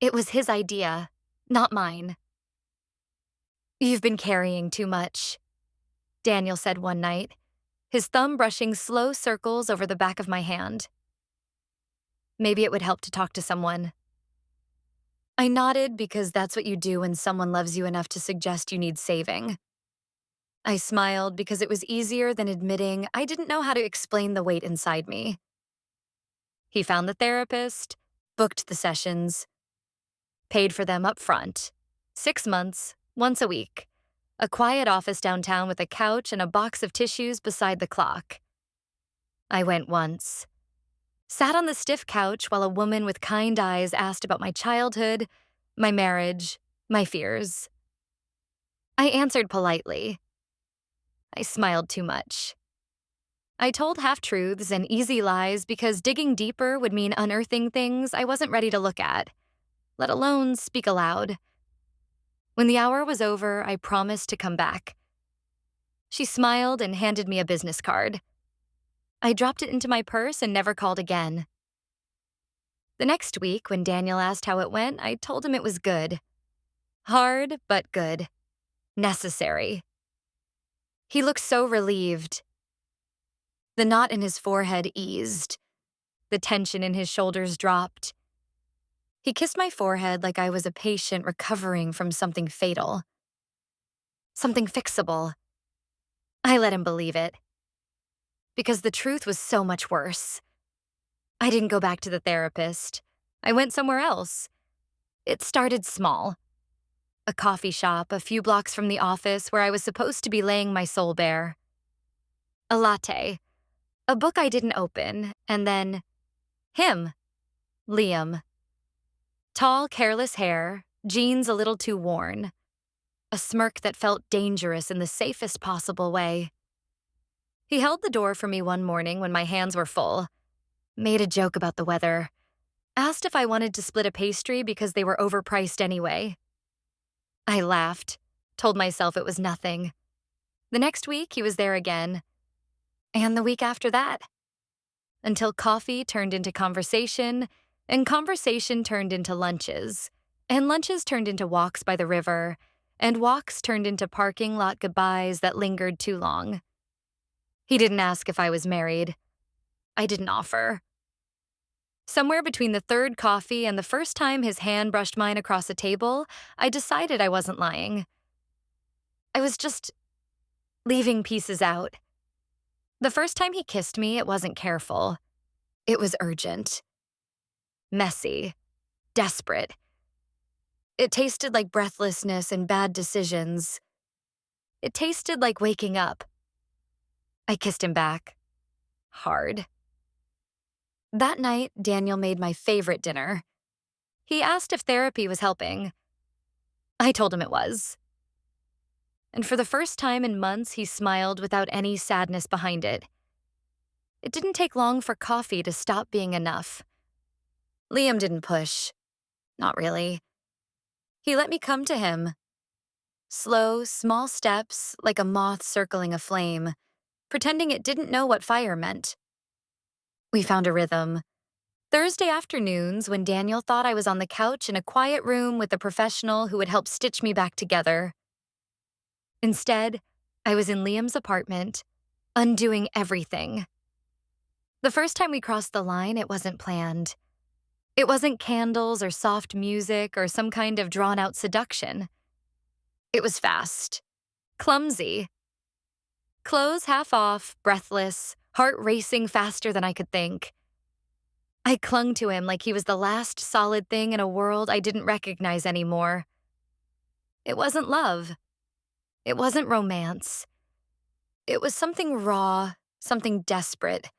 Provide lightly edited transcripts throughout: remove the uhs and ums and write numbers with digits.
It was his idea, not mine. "You've been carrying too much," Daniel said one night, his thumb brushing slow circles over the back of my hand. "Maybe it would help to talk to someone." I nodded because that's what you do when someone loves you enough to suggest you need saving. I smiled because it was easier than admitting I didn't know how to explain the weight inside me. He found the therapist, booked the sessions, paid for them up front. 6 months, once a week. A quiet office downtown with a couch and a box of tissues beside the clock. I went once. Sat on the stiff couch while a woman with kind eyes asked about my childhood, my marriage, my fears. I answered politely. I smiled too much. I told half-truths and easy lies because digging deeper would mean unearthing things I wasn't ready to look at, let alone speak aloud. When the hour was over, I promised to come back. She smiled and handed me a business card. I dropped it into my purse and never called again. The next week, when Daniel asked how it went, I told him it was good. Hard, but good. Necessary. He looked so relieved. The knot in his forehead eased. The tension in his shoulders dropped. He kissed my forehead like I was a patient recovering from something fatal. Something fixable. I let him believe it. Because the truth was so much worse. I didn't go back to the therapist. I went somewhere else. It started small. A coffee shop a few blocks from the office where I was supposed to be laying my soul bare. A latte. A book I didn't open, and then him, Liam. Tall, careless hair, jeans a little too worn. A smirk that felt dangerous in the safest possible way. He held the door for me one morning when my hands were full, made a joke about the weather, asked if I wanted to split a pastry because they were overpriced anyway. I laughed, told myself it was nothing. The next week, he was there again. And the week after that. Until coffee turned into conversation, and conversation turned into lunches, and lunches turned into walks by the river, and walks turned into parking lot goodbyes that lingered too long. He didn't ask if I was married. I didn't offer. Somewhere between the third coffee and the first time his hand brushed mine across a table, I decided I wasn't lying. I was just leaving pieces out. The first time he kissed me, it wasn't careful. It was urgent. Messy. Desperate. It tasted like breathlessness and bad decisions. It tasted like waking up. I kissed him back. Hard. That night, Daniel made my favorite dinner. He asked if therapy was helping. I told him it was. And for the first time in months, he smiled without any sadness behind it. It didn't take long for coffee to stop being enough. Liam didn't push. Not really. He let me come to him. Slow, small steps, like a moth circling a flame, pretending it didn't know what fire meant. We found a rhythm. Thursday afternoons, when Daniel thought I was on the couch in a quiet room with a professional who would help stitch me back together. Instead, I was in Liam's apartment, undoing everything. The first time we crossed the line, it wasn't planned. It wasn't candles or soft music or some kind of drawn-out seduction. It was fast, clumsy. Clothes half off, breathless, heart racing faster than I could think. I clung to him like he was the last solid thing in a world I didn't recognize anymore. It wasn't love. It wasn't romance. It was something raw, something desperate.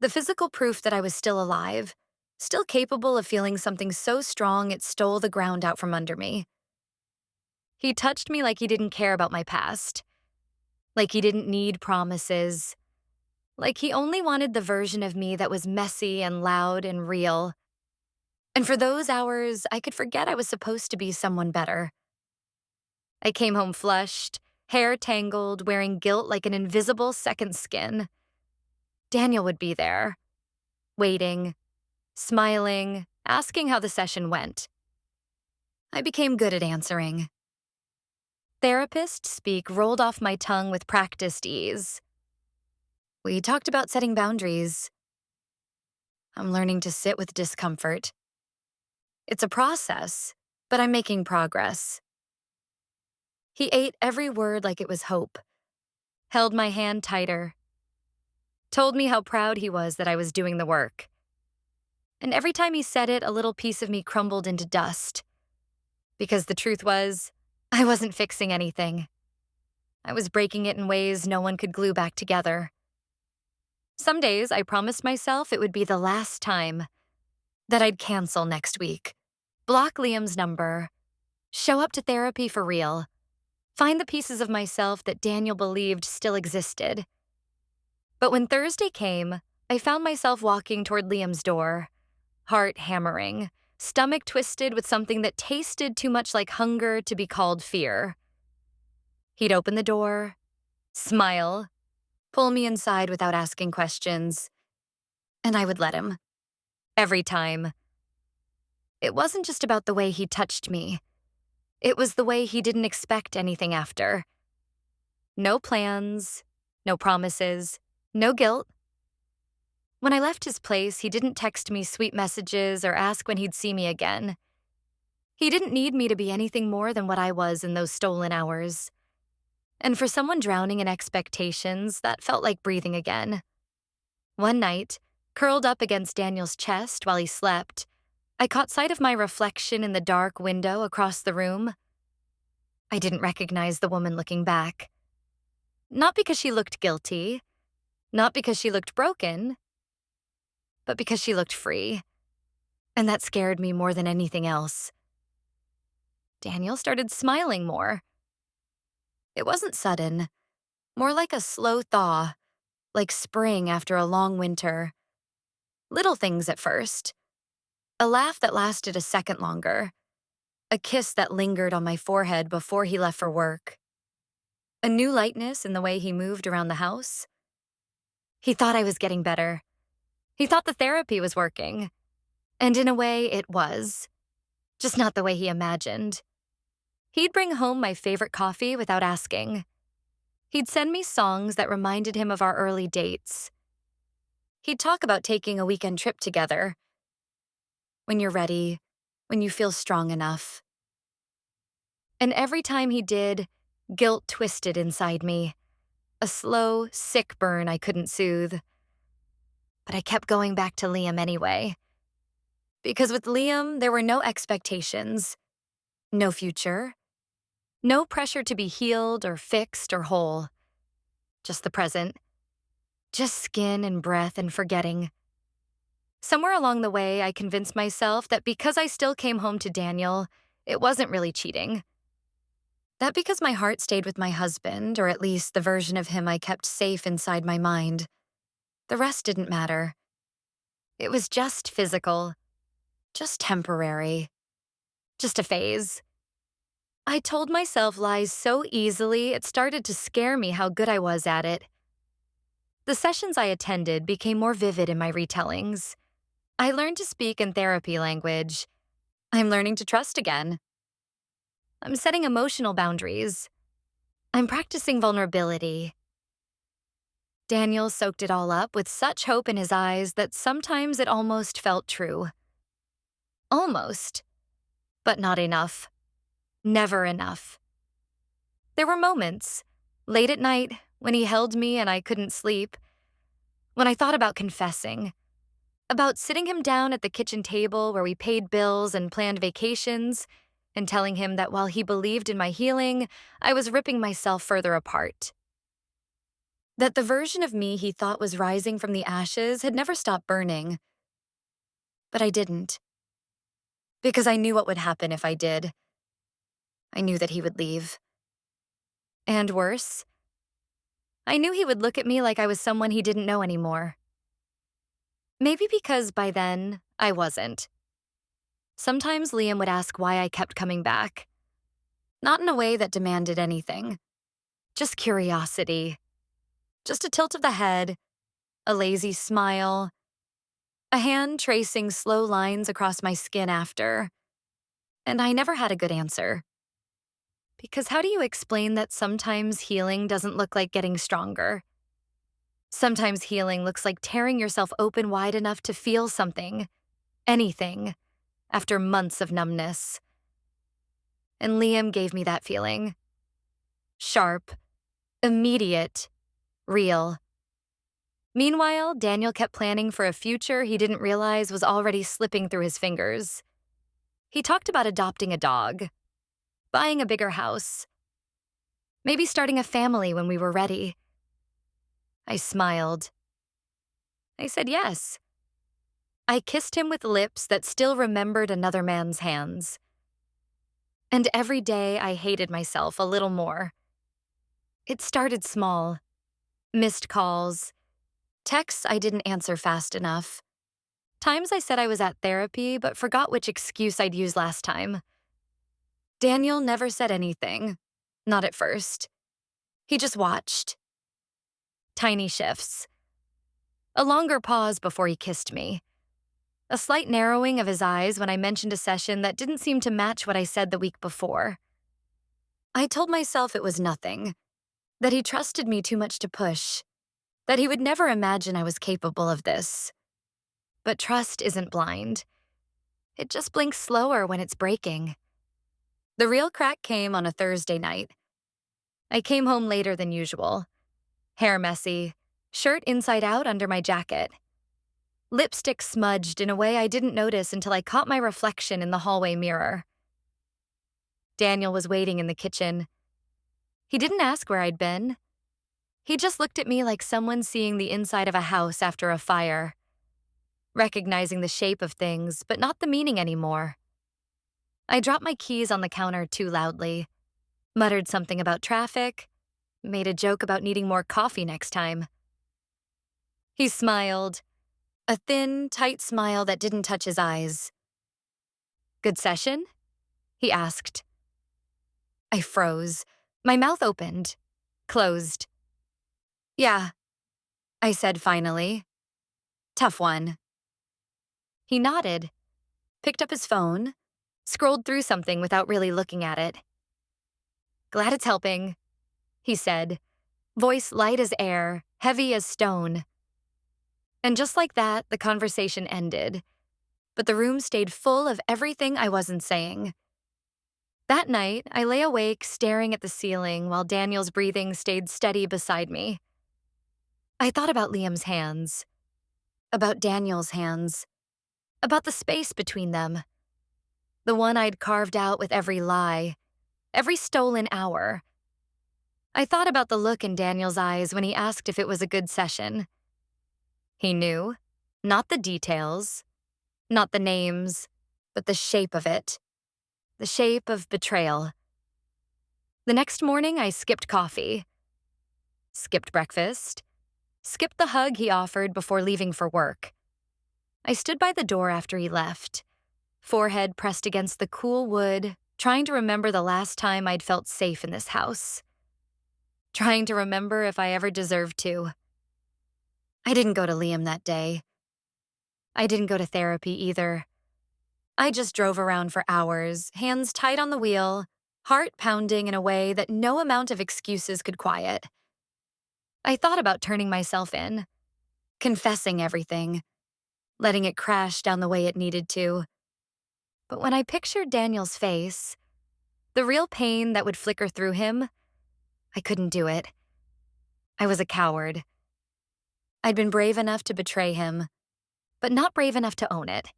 The physical proof that I was still alive, still capable of feeling something so strong it stole the ground out from under me. He touched me like he didn't care about my past. Like he didn't need promises. Like he only wanted the version of me that was messy and loud and real. And for those hours, I could forget I was supposed to be someone better. I came home flushed, hair tangled, wearing guilt like an invisible second skin. Daniel would be there, waiting, smiling, asking how the session went. I became good at answering. Therapist speak rolled off my tongue with practiced ease. We talked about setting boundaries. I'm learning to sit with discomfort. It's a process, but I'm making progress. He ate every word like it was hope, held my hand tighter, told me how proud he was that I was doing the work. And every time he said it, a little piece of me crumbled into dust. Because the truth was, I wasn't fixing anything. I was breaking it in ways no one could glue back together. Some days I promised myself it would be the last time, that I'd cancel next week, block Liam's number, show up to therapy for real, find the pieces of myself that Daniel believed still existed. But when Thursday came, I found myself walking toward Liam's door, heart hammering, stomach twisted with something that tasted too much like hunger to be called fear. He'd open the door, smile, pull me inside without asking questions, and I would let him. Every time. It wasn't just about the way he touched me. It was the way he didn't expect anything after. No plans, no promises, no guilt. When I left his place, he didn't text me sweet messages or ask when he'd see me again. He didn't need me to be anything more than what I was in those stolen hours. And for someone drowning in expectations, that felt like breathing again. One night, curled up against Daniel's chest while he slept, I caught sight of my reflection in the dark window across the room. I didn't recognize the woman looking back. Not because she looked guilty, not because she looked broken, but because she looked free. And that scared me more than anything else. Daniel started smiling more. It wasn't sudden, more like a slow thaw, like spring after a long winter. Little things at first. A laugh that lasted a second longer. A kiss that lingered on my forehead before he left for work. A new lightness in the way he moved around the house. He thought I was getting better. He thought the therapy was working. And in a way, it was. Just not the way he imagined. He'd bring home my favorite coffee without asking. He'd send me songs that reminded him of our early dates. He'd talk about taking a weekend trip together. When you're ready, when you feel strong enough. And every time he did, guilt twisted inside me. A slow, sick burn I couldn't soothe. But I kept going back to Liam anyway. Because with Liam, there were no expectations, no future, no pressure to be healed or fixed or whole. Just the present. Just skin and breath and forgetting. Somewhere along the way, I convinced myself that because I still came home to Daniel, it wasn't really cheating. That because my heart stayed with my husband, or at least the version of him I kept safe inside my mind, the rest didn't matter. It was just physical, just temporary, just a phase. I told myself lies so easily it started to scare me how good I was at it. The sessions I attended became more vivid in my retellings. I learned to speak in therapy language. I'm learning to trust again. I'm setting emotional boundaries. I'm practicing vulnerability. Daniel soaked it all up with such hope in his eyes that sometimes it almost felt true. Almost. But not enough. Never enough. There were moments, late at night, when he held me and I couldn't sleep, when I thought about confessing, about sitting him down at the kitchen table where we paid bills and planned vacations, and telling him that while he believed in my healing, I was ripping myself further apart. That the version of me he thought was rising from the ashes had never stopped burning. But I didn't. Because I knew what would happen if I did. I knew that he would leave. And worse, I knew he would look at me like I was someone he didn't know anymore. Maybe because by then, I wasn't. Sometimes Liam would ask why I kept coming back. Not in a way that demanded anything. Just curiosity. Just a tilt of the head, a lazy smile, a hand tracing slow lines across my skin after, and I never had a good answer. Because how do you explain that sometimes healing doesn't look like getting stronger? Sometimes healing looks like tearing yourself open wide enough to feel something, anything, after months of numbness. And Liam gave me that feeling. Sharp, immediate, real. Meanwhile, Daniel kept planning for a future he didn't realize was already slipping through his fingers. He talked about adopting a dog, buying a bigger house, maybe starting a family when we were ready. I smiled. I said yes. I kissed him with lips that still remembered another man's hands. And every day I hated myself a little more. It started small. Missed calls, texts I didn't answer fast enough. Times I said I was at therapy but forgot which excuse I'd used last time. Daniel never said anything. Not at first. He just watched. Tiny shifts. A longer pause before he kissed me. A slight narrowing of his eyes when I mentioned a session that didn't seem to match what I said the week before. I told myself it was nothing, that he trusted me too much to push, that he would never imagine I was capable of this. But trust isn't blind. It just blinks slower when it's breaking. The real crack came on a Thursday night. I came home later than usual. Hair messy, shirt inside out under my jacket. Lipstick smudged in a way I didn't notice until I caught my reflection in the hallway mirror. Daniel was waiting in the kitchen. He didn't ask where I'd been. He just looked at me like someone seeing the inside of a house after a fire, recognizing the shape of things, but not the meaning anymore. I dropped my keys on the counter too loudly, muttered something about traffic, made a joke about needing more coffee next time. He smiled, a thin, tight smile that didn't touch his eyes. "Good session?" he asked. I froze. My mouth opened, closed. "Yeah," I said finally. "Tough one." He nodded, picked up his phone, scrolled through something without really looking at it. "Glad it's helping," he said, voice light as air, heavy as stone. And just like that, the conversation ended, but the room stayed full of everything I wasn't saying. That night, I lay awake staring at the ceiling while Daniel's breathing stayed steady beside me. I thought about Liam's hands, about Daniel's hands, about the space between them, the one I'd carved out with every lie, every stolen hour. I thought about the look in Daniel's eyes when he asked if it was a good session. He knew, not the details, not the names, but the shape of it. The shape of betrayal. The next morning, I skipped coffee, skipped breakfast, skipped the hug he offered before leaving for work. I stood by the door after he left, forehead pressed against the cool wood, trying to remember the last time I'd felt safe in this house. Trying to remember if I ever deserved to. I didn't go to Liam that day. I didn't go to therapy either. I just drove around for hours, hands tight on the wheel, heart pounding in a way that no amount of excuses could quiet. I thought about turning myself in, confessing everything, letting it crash down the way it needed to. But when I pictured Daniel's face, the real pain that would flicker through him, I couldn't do it. I was a coward. I'd been brave enough to betray him, but not brave enough to own it.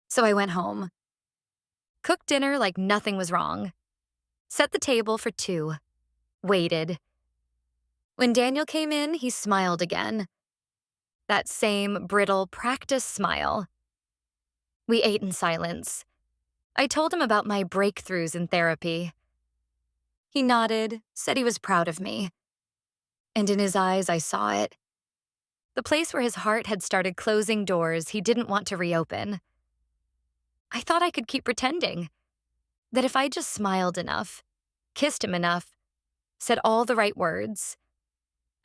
So I went home, cooked dinner like nothing was wrong, set the table for two, waited. When Daniel came in, he smiled again. That same brittle, practiced smile. We ate in silence. I told him about my breakthroughs in therapy. He nodded, said he was proud of me. And in his eyes, I saw it. The place where his heart had started closing doors he didn't want to reopen. I thought I could keep pretending. That if I just smiled enough, kissed him enough, said all the right words,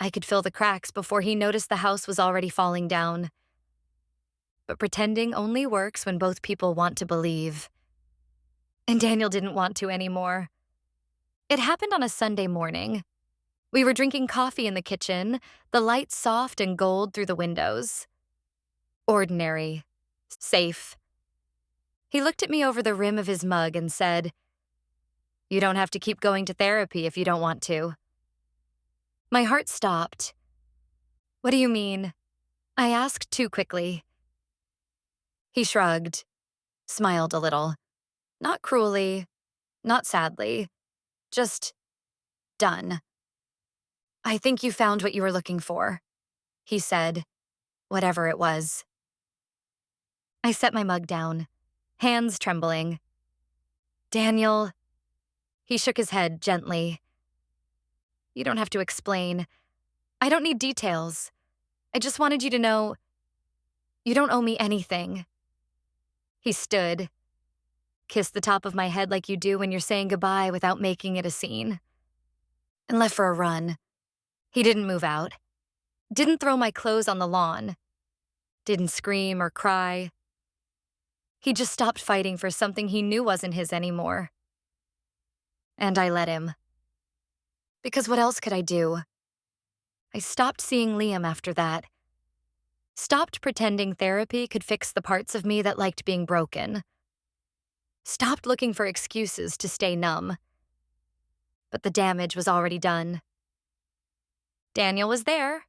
I could fill the cracks before he noticed the house was already falling down. but pretending only works when both people want to believe. And Daniel didn't want to anymore. It happened on a Sunday morning. We were drinking coffee in the kitchen, the lights soft and gold through the windows. Ordinary. Safe. He looked at me over the rim of his mug and said, "You don't have to keep going to therapy if you don't want to." My heart stopped. "What do you mean?" I asked too quickly. He shrugged, smiled a little. Not cruelly, not sadly, just done. "I think you found what you were looking for," he said, whatever it was. I set my mug down, hands trembling. "Daniel," he shook his head gently. "You don't have to explain. I don't need details. I just wanted you to know you don't owe me anything." He stood, kissed the top of my head like you do when you're saying goodbye without making it a scene, and left for a run. He didn't move out, didn't throw my clothes on the lawn, didn't scream or cry. He just stopped fighting for something he knew wasn't his anymore. And I let him. Because what else could I do? I stopped seeing Liam after that. Stopped pretending therapy could fix the parts of me that liked being broken. Stopped looking for excuses to stay numb. But the damage was already done. Daniel was there,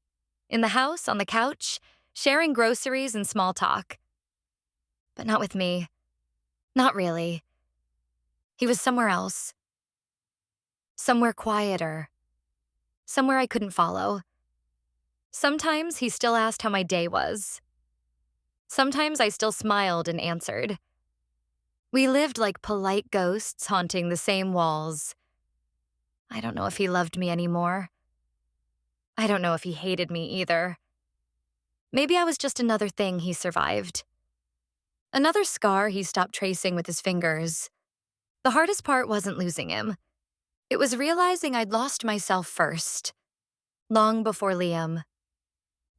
in the house, on the couch, sharing groceries and small talk. But not with me. Not really. He was somewhere else. Somewhere quieter. Somewhere I couldn't follow. Sometimes he still asked how my day was. Sometimes I still smiled and answered. We lived like polite ghosts haunting the same walls. I don't know if he loved me anymore. I don't know if he hated me either. Maybe I was just another thing he survived. Another scar he stopped tracing with his fingers. The hardest part wasn't losing him. It was realizing I'd lost myself first. Long before Liam.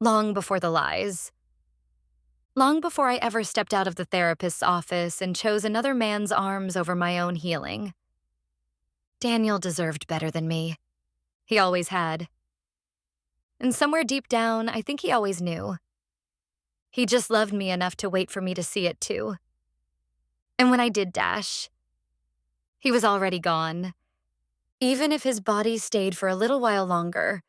Long before the lies. Long before I ever stepped out of the therapist's office and chose another man's arms over my own healing. Daniel deserved better than me. He always had. And somewhere deep down, I think he always knew. He just loved me enough to wait for me to see it too. And when I did dash, he was already gone. Even if his body stayed for a little while longer,